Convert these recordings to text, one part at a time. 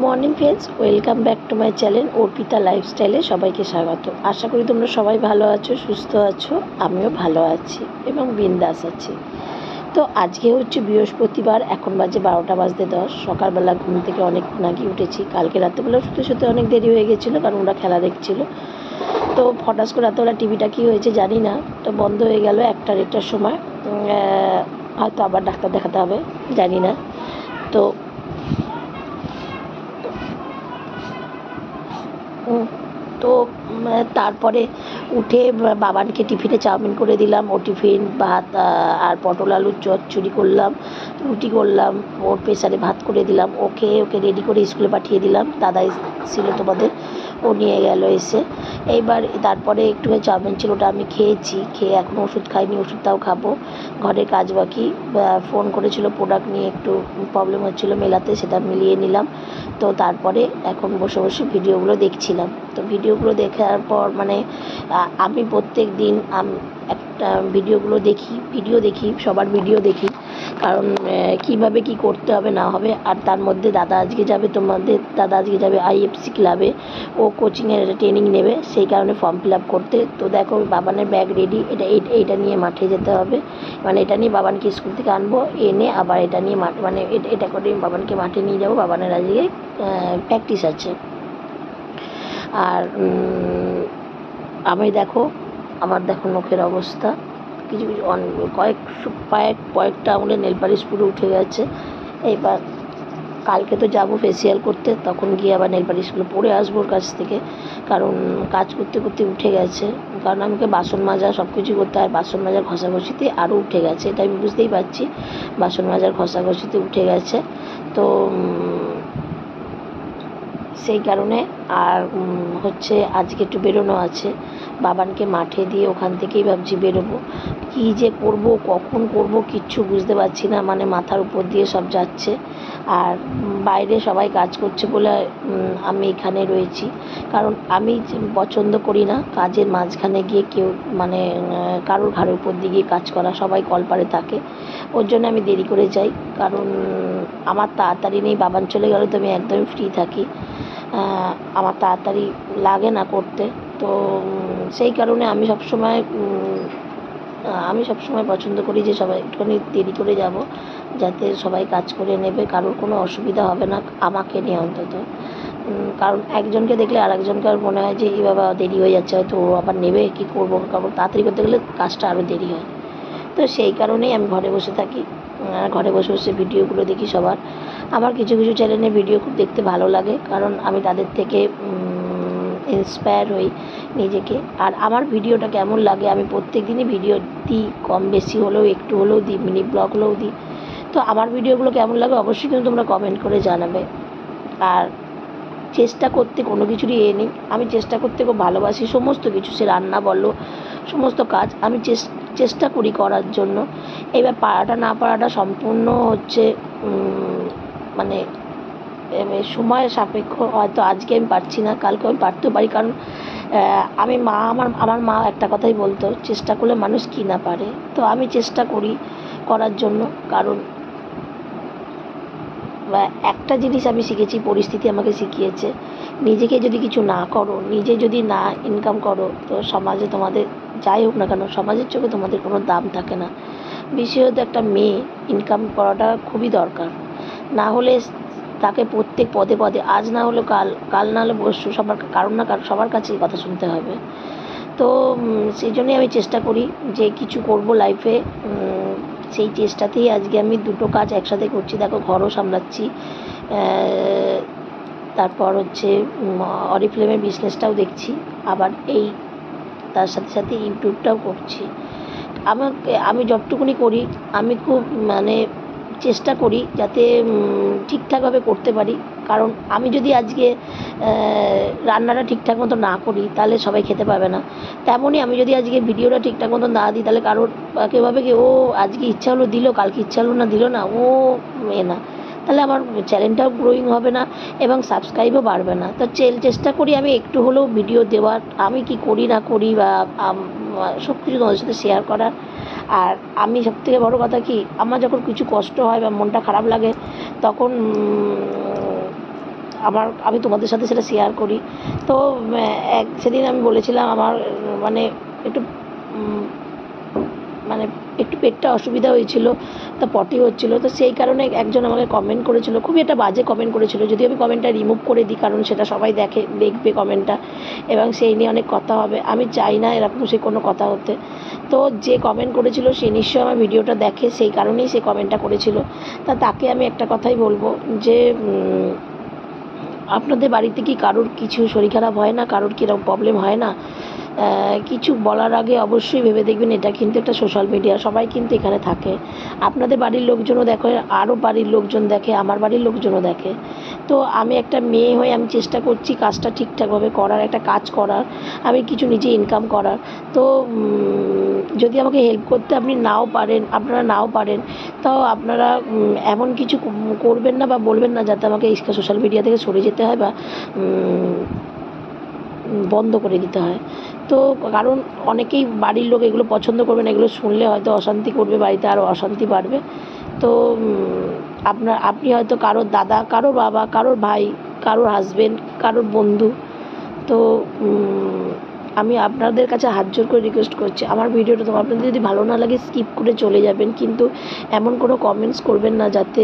Morning friends, welcome back to my channel Arpita লাইফস্টাইলে সবাইকে স্বাগত। আশা করি তোমরা সবাই ভালো আছো, সুস্থ আছো। আমিও ভালো আছি এবং বিন্দাস আছি। তো আজকে হচ্ছে বৃহস্পতিবার, এখন বাজে 12:10। সকালবেলা ঘুম থেকে অনেক নাকি উঠেছি। কালকে রাত্রেবেলা শুতে অনেক দেরি হয়ে গেছিলো, কারণ ওরা খেলা দেখছিল। তো হঠাৎ করে রাত্রেবেলা টিভিটা কী হয়েছে জানি না, তো বন্ধ হয়ে গেল 1টার সময়। হয়তো আবার ডাক্তার দেখাতে হবে, জানি না। তো তো তারপরে উঠে বাবানকে টিফিনে চাউমিন করে দিলাম। ও টিফিন ভাত আর পটল আলুর চচ্চড়ি করলাম, রুটি করলাম, ওর প্রেসারে ভাত করে দিলাম। ওকে রেডি করে স্কুলে পাঠিয়ে দিলাম। দাদা ছিল তোমাদের, ও নিয়ে গেল এসে। এইবার তারপরে একটু চাউমিন ছিল, ওটা আমি খেয়েছি। খেয়ে এখনও ওষুধ খাইনি, ওষুধটাও খাবো। ঘরের কাজ বাকি। ফোন করেছিল, প্রোডাক্ট নিয়ে একটু প্রবলেম হচ্ছিলো মেলাতে, সেটা মিলিয়ে নিলাম। তো তারপরে এখন বসে বসে ভিডিওগুলো দেখছিলাম। তো ভিডিওগুলো দেখার পর আমি প্রত্যেক দিন একটা ভিডিও দেখি, সবার ভিডিও দেখি। কারণ কীভাবে কী করতে হবে না হবে। আর তার মধ্যে দাদা আজকে যাবে IFC ক্লাবে। ও কোচিংয়ের ট্রেনিং নেবে, সেই কারণে ফর্ম ফিল আপ করতে। তো দেখো বাবানের ব্যাগ রেডি, এটা নিয়ে মাঠে যেতে হবে। এটা নিয়ে বাবানকে স্কুল থেকে আনবো, এনে আবার এটা নিয়ে এটা করে বাবানকে মাঠে নিয়ে যাবো। বাবানের আজকে প্র্যাকটিস আছে। আর আমার দেখো নখের অবস্থা, কিছু কয়েকটা আঙুলে নেল পালিশ পুরো উঠে গেছে। এইবার কালকে তো যাবো ফেসিয়াল করতে, তখন গিয়ে আবার নেল পালিশগুলো পরে আসবো ওর কাছ থেকে। কারণ কাজ করতে করতে উঠে গেছে। কারণ আমাকে বাসন মাজা সব কিছু করতে হয়, বাসন মাজার ঘষাঘষিতে আরও উঠে গেছে, এটা আমি বুঝতেই পারছি। বাসন মাজার ঘষাঘষিতে উঠে গেছে। তো সেই কারণে আর হচ্ছে আজকে একটু বেরোনো আছে। বাবানকে মাঠে দিয়ে ওখান থেকেই ভাবছি বেরোবো। কী যে করব, কখন করব কিচ্ছু বুঝতে পারছি না। মাথার উপর দিয়ে সব যাচ্ছে। আর বাইরে সবাই কাজ করছে বলে আমি এখানে রয়েছি। কারণ আমি পছন্দ করি না কাজের মাঝখানে গিয়ে কেউ কারোর ঘাড়ের উপর দিয়ে গিয়ে কাজ করা। সবাই কলপারে থাকে, ওর জন্য আমি দেরি করে যাই। কারণ আমার তাড়াতাড়ি নেই, বাবান চলে গেলে তো আমি একদমই ফ্রি থাকি। আমার তাড়াতাড়ি লাগে না করতে। তো সেই কারণে আমি সবসময় পছন্দ করি যে সবাই একটুখানি দেরি করে যাব, যাতে সবাই কাজ করে নেবে, কারোর কোনো অসুবিধা হবে না, আমাকে নিয়ে অন্তত। কারণ একজনকে দেখলে আর একজনকে আর মনে হয় যে এই বাবা দেরি হয়ে যাচ্ছে, হয়তো ও আবার নেবে, কী করবো। কারণ তাড়াতাড়ি করতে গেলে কাজটা আরও দেরি হয়। তো সেই কারণেই আমি ঘরে বসে থাকি, ঘরে বসে বসে ভিডিওগুলো দেখি সবার। আমার কিছু চ্যানেলের ভিডিও খুব দেখতে ভালো লাগে, কারণ আমি তাদের থেকে ইন্সপায়ার হই নিজেকে। আর আমার ভিডিওটা কেমন লাগে, আমি প্রত্যেক দিনই ভিডিও দিই, কম বেশি হলেও একটু হলেও দিই, মিনি ব্লগ হলেও দিই। তো আমার ভিডিওগুলো কেমন লাগে অবশ্যই কিন্তু তোমরা কমেন্ট করে জানাবে। আর চেষ্টা করতে কোনো কিছুরই নেই, আমি চেষ্টা করতে খুব ভালোবাসি। সমস্ত কিছু, সে রান্না বলো, সমস্ত কাজ আমি চেষ্টা করি করার জন্য। এবার পারাটা না পারাটা সম্পূর্ণ হচ্ছে সময়ের সাপেক্ষ। হয়তো আজকে আমি পারছি না, কালকে আমি পারতেও পারি। কারণ আমার মা একটা কথাই বলতো, চেষ্টা করলে মানুষ কি না পারে। তো আমি চেষ্টা করি করার জন্য। কারণ একটা জিনিস আমি শিখেছি, পরিস্থিতি আমাকে শিখিয়েছে, নিজেকে যদি কিছু না করো, নিজে যদি না ইনকাম করো, তো সমাজে তোমাদের যাই হোক না কেন, সমাজের চোখে তোমাদের কোনো দাম থাকে না। বিশেষত একটা মেয়ে ইনকাম করাটা খুবই দরকার। না হলে তাকে প্রত্যেক পদে পদে, আজ না হলে কাল না হলে পরশু সবার কাছেই কথা শুনতে হবে। তো সেই জন্যই আমি চেষ্টা করি যে কিছু করব লাইফে। সেই চেষ্টাতেই আজকে আমি দুটো কাজ একসাথে করছি। দেখো, ঘরও সামলাচ্ছি, তারপর হচ্ছে অরিফ্লেমের বিজনেসটাও দেখছি, আবার তার সাথে সাথে ইউটিউবটাও করছি। আমি যতটুকুনি করি, আমি খুব চেষ্টা করি যাতে ঠিকঠাকভাবে করতে পারি। কারণ আমি যদি আজকে রান্নাটা ঠিকঠাক মতো না করি, তাহলে সবাই খেতে পাবে না। তেমনই আমি যদি আজকে ভিডিওটা ঠিকঠাক মতো না দিই, তাহলে কারোর কেউ ভাবে কি, ও আজকে ইচ্ছা হলো দিল, কালকে ইচ্ছা হলো না দিল না, ও না, তাহলে আমার চ্যানেলটাও গ্রোয়িং হবে না এবং সাবস্ক্রাইবও বাড়বে না। তো চেষ্টা করি আমি একটু হলেও ভিডিও দেওয়ার, আমি কি করি না করি বা সব কিছু তোমাদের সাথে শেয়ার করার। আর আমি সবথেকে বড় কথা কি, আমার যখন কিছু কষ্ট হয় বা মনটা খারাপ লাগে, তখন আমি তোমাদের সাথে সেটা শেয়ার করি। তো সেদিন আমি বলেছিলাম আমার মানে একটু মানে একটু পেটটা অসুবিধা হয়েছিল, তা পটি হচ্ছিলো, তো সেই কারণে একজন আমাকে কমেন্ট করেছিল, খুবই একটা বাজে কমেন্ট করেছিল। যদি আমি কমেন্টটা রিমুভ করে দিই, কারণ সেটা সবাই দেখবে কমেন্টটা, এবং সেই নিয়ে অনেক কথা হবে। আমি চাই না এরকম সে কোনো কথা হতে। তো যে কমেন্ট করেছিল সে নিশ্চয়ই আমার ভিডিওটা দেখে, সেই কারণেই সে কমেন্টটা করেছিল। তা তাকে আমি একটা কথাই বলবো যে আপনাদের বাড়িতে কি কারোর কিছু শরীর খারাপ হয় না, কারোর কীরকম প্রবলেম হয় না? কিছু বলার আগে অবশ্যই ভেবে দেখবেন। এটা কিন্তু একটা সোশ্যাল মিডিয়া, সবাই কিন্তু এখানে থাকে। আপনাদের বাড়ির লোকজনও দেখে, আরও বাড়ির লোকজন দেখে, আমার বাড়ির লোকজনও দেখে। তো আমি একটা মেয়ে হয়ে আমি চেষ্টা করছি কাজটা ঠিকঠাকভাবে করার, একটা কাজ করার, আমি কিছু নিজে ইনকাম করার। তো যদি আমাকে হেল্প করতে আপনারা নাও পারেন, তাও আপনারা এমন কিছু করবেন না বা বলবেন না যাতে আমাকে এই সোশ্যাল মিডিয়া থেকে সরে যেতে হয় বা বন্ধ করে দিতে হয়। তো কারণ অনেকেই বাড়ির লোক এগুলো পছন্দ করবে না, এগুলো শুনলে হয়তো অশান্তি করবে, বাড়িতে আরও অশান্তি বাড়বে। তো আপনি হয়তো কারোর দাদা, কারোর বাবা, কারোর ভাই, কারোর হাজবেন্ড, কারোর বন্ধু। তো আমি আপনাদের কাছে হাত জোর করে রিকোয়েস্ট করছি, আমার ভিডিওটা তো আপনাদের যদি ভালো না লাগে স্কিপ করে চলে যাবেন, কিন্তু এমন কোনো কমেন্টস করবেন না যাতে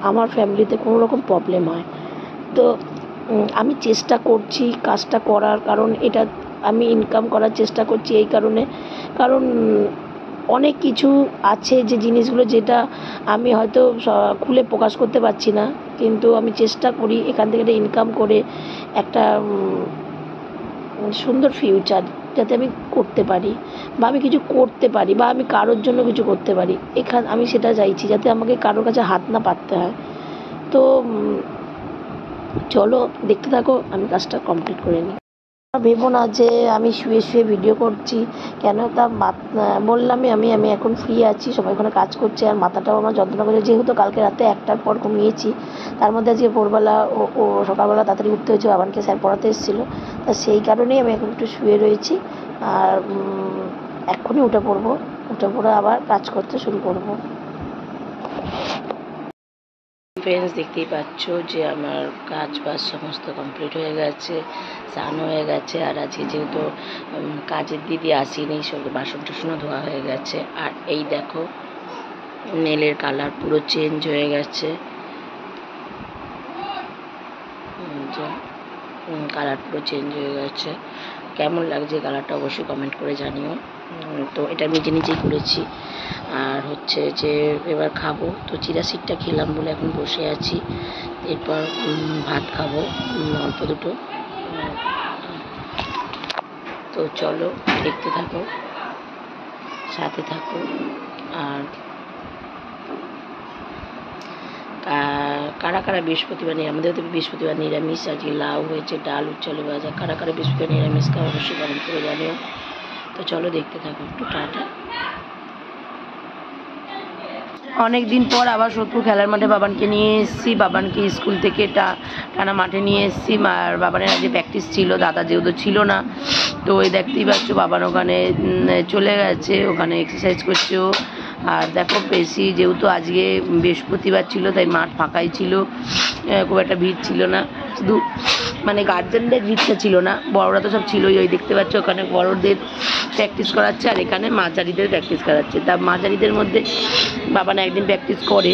আমার ফ্যামিলিতে কোনো রকম প্রবলেম হয়। তো আমি চেষ্টা করছি কাজটা করার, কারণ এটা আমি ইনকাম করার চেষ্টা করছি এই কারণে, কারণ অনেক কিছু আছে যে জিনিসগুলো যেটা আমি হয়তো খুলে প্রকাশ করতে পারছি না, কিন্তু আমি চেষ্টা করি এখান থেকে একটা ইনকাম করে একটা সুন্দর ফিউচার যাতে আমি করতে পারি, বা আমি কিছু করতে পারি, বা আমি কারোর জন্য কিছু করতে পারি। আমি সেটা চাইছি, যাতে আমাকে কারোর কাছে হাত না পাততে হয়। তো চলো দেখতে থাকো, আমি কাজটা কমপ্লিট করে নিই। ভেবো না যে আমি শুয়ে শুয়ে ভিডিও করছি, কেন তা বললামই আমি এখন ফ্রি আছি, সবাই ওখানে কাজ করছে, আর মাথাটাও আমার যন্ত্রণা করছে, যেহেতু কালকে রাতে 1টার পর ঘুমিয়েছি। তার মধ্যে আজকে ভোরবেলা ও সকালবেলা তাড়াতাড়ি উঠতে হয়েছে, বাবানকে স্যার পড়াতে এসেছিলো, তা সেই কারণেই আমি এখন একটু শুয়ে রয়েছি। আর এক্ষুনি উঠে পড়ে আবার কাজ করতে শুরু করবো। ফ্রেন্ডস, দেখতেই পাচ্ছ যে আমার কাজ বাজ সমস্ত কমপ্লিট হয়ে গেছে, স্নান হয়ে গেছে, আর আজকে যেহেতু কাজের দিদি আসেনি, সব বাসন টাসনও ধোয়া হয়ে গেছে। আর এই দেখো নেলের কালার পুরো চেঞ্জ হয়ে গেছে, কালার পুরো চেঞ্জ হয়ে গেছে। কেমন লাগছে কালারটা অবশ্যই কমেন্ট করে জানিও। তো এটা নিজে নিজেই করেছি। আর হচ্ছে যে এবার খাবো, তো চিরা সিডটা খেলাম বলে এখন বসে আছি। এরপর ভাত খাবো অল্প দুটো। তো চলো দেখতে থাকো, সাথে থাকো। আর কারা কারা বৃহস্পতিবার আমাদের তো বৃহস্পতিবার নিরামিষ, আজকে লাউ হয়েছে, ডাল, উচ্চল ভাজা। কারা কারা বৃহস্পতিবার নিরামিষ খাও অবশ্যই কমেন্ট করে জানিও। তো চলো দেখতে থাকো একটু, টাটা। অনেক দিন পর আবার সোদপুর খেলার মাঠে বাবানকে নিয়ে এসেছি, বাবানকে স্কুল থেকে টানা মাঠে নিয়ে এসেছি। আর বাবানের আজকে প্র্যাকটিস ছিল, দাদা যেহেতু ছিল না, তো ওই দেখতেই পাচ্ছ বাবান ওখানে চলে গেছে, ওখানে এক্সারসাইজ করছে ও। আর দেখো বেশি যেহেতু আজকে বৃহস্পতিবার ছিল তাই মাঠ ফাঁকাই ছিল, খুব একটা ভিড় ছিল না, শুধু মানে গার্জেনদের ভিড়টা ছিল না, বড়রা তো সব ছিলই। ওই দেখতে পাচ্ছ ওখানে বড়দের প্র্যাকটিস করাচ্ছে, আর এখানে মাঝারিদের প্র্যাকটিস করাচ্ছে। তা মাঝারিদের মধ্যে বাবান একদিন প্র্যাকটিস করে,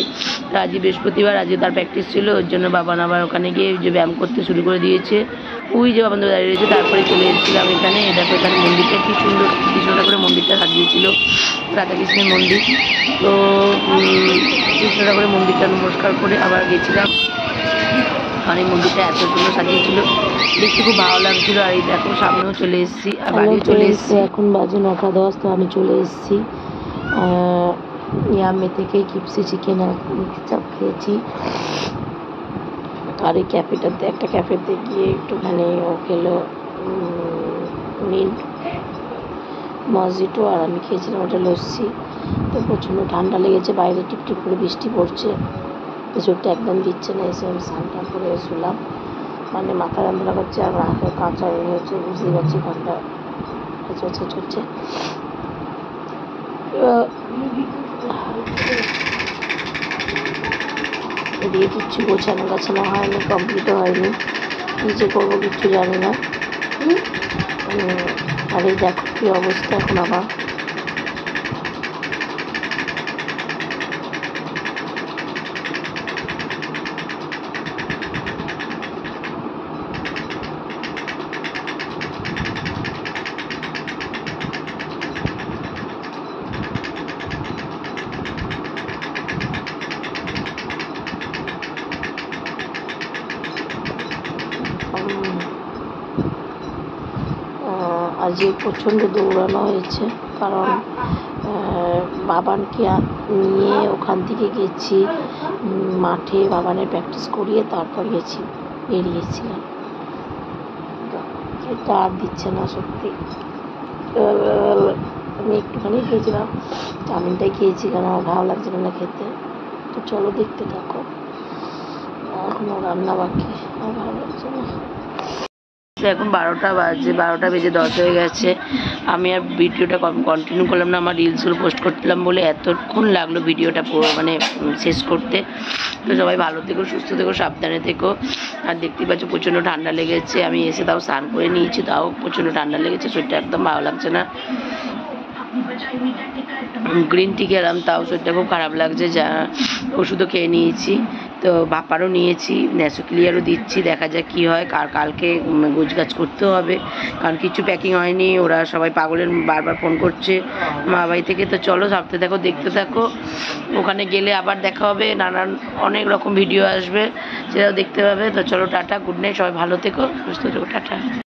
তা আজকে বৃহস্পতিবার, আজকে তার প্র্যাকটিস ছিল, ওর জন্য বাবান আবার ওখানে গিয়ে যে ব্যায়াম করতে শুরু করে দিয়েছে। ওই যে বাবান দাঁড়িয়ে রয়েছে, তারপরে চলে এসেছিলাম এখানে। দেখো এখানে মন্দিরটা কি সুন্দর, কৃষ্ণটা করে মন্দিরটা সাজিয়েছিল, রাধাকৃষ্ণের মন্দির। তো কৃষ্ণটা করে মন্দিরটা নমস্কার করে আবার গেছিলাম। আর এই মন্দিরটা এত সুন্দর সাজিয়েছিল, দেখতে খুব ভালো লাগছিল। আর এই দেখো সামনেও চলে এসেছি, আর বাড়িও চলে এসেছি। এখন বাজে 9:10, তো আমি চলে এসেছি ইয়ামে থেকে কিপসি চিকেন আর চাপ খেয়েছি। আর এই একটা ক্যাফেতে গিয়ে একটুখানি ও খেলো মিন্ট মজিটো, আর আমি খেয়েছিলাম ওটা লস্যি। তো প্রচণ্ড ঠান্ডা লেগেছে, বাইরে টিপটিপ করে বৃষ্টি পড়ছে, চোখটা একদম দিচ্ছে না। এসে আমি স্নান করে শুলাম, মানে মাথা যন্ত্রণা করছে, আর হাতে কাঁচা হয়েছে, বুঝতেই পারছি ঠান্ডা চলছে। দিয়ে কিচ্ছু গোছানো গাছানো হয়নি, কমপ্লিটও হয়নি, নিচে করবো কিচ্ছু জানি না। আর এই দেখো কী অবস্থা এখন আমার। আজকে প্রচণ্ড দৌড়ানো হয়েছে, কারণ বাবানকে নিয়ে ওখান থেকে গেছি মাঠে, বাবানের প্র্যাকটিস করিয়ে তারপর বেরিয়েছিলাম। এটা আর দিচ্ছে না সত্যি। আমি একটুখানি খেয়েছিলাম, চাউমিনটাই খেয়েছি, কারণ আমার ভালো লাগছিল না খেতে। তো চলো দেখতে থাকো, এখনও রান্না বাকি, আর ভালো লাগছে না। এখন 12টা বাজে, 12টা বেজে 10 হয়ে গেছে। আমি আর ভিডিওটা কন্টিনিউ করলাম না, আমার রিলসগুলো পোস্ট করছিলাম বলে এতক্ষণ লাগলো ভিডিওটা পুরো মানে শেষ করতে। তো সবাই ভালো থেকো, সুস্থ থেকো, সাবধানে থেকো। আর দেখতেই পাচ্ছ প্রচণ্ড ঠান্ডা লেগেছে। আমি এসে তাও স্নান করে নিয়েছি, তাও প্রচণ্ড ঠান্ডা লেগেছে, শরীরটা একদম ভালো লাগছে না। গ্রিন টি খেলাম, তাও শরীরটা খুব খারাপ লাগছে। যা ওষুধও খেয়ে নিয়েছি, তো বাপারও নিয়েছি, ন্যাসোক্লিয়ারও দিচ্ছি, দেখা যাক কী হয়। কালকে গোছগাছ করতেও হবে, কারণ কিছু প্যাকিং হয়নি। ওরা সবাই পাগলের বারবার ফোন করছে মা বাড়ি থেকে। তো চলো ভাবতে থাকো, দেখতে থাকো। ওখানে গেলে আবার দেখা হবে, নানান অনেক রকম ভিডিও আসবে, সেটাও দেখতে পাবে। তো চলো টাটা, গুড নাইট, সবাই ভালো থেকো, সুস্থ থেকো, টাটা।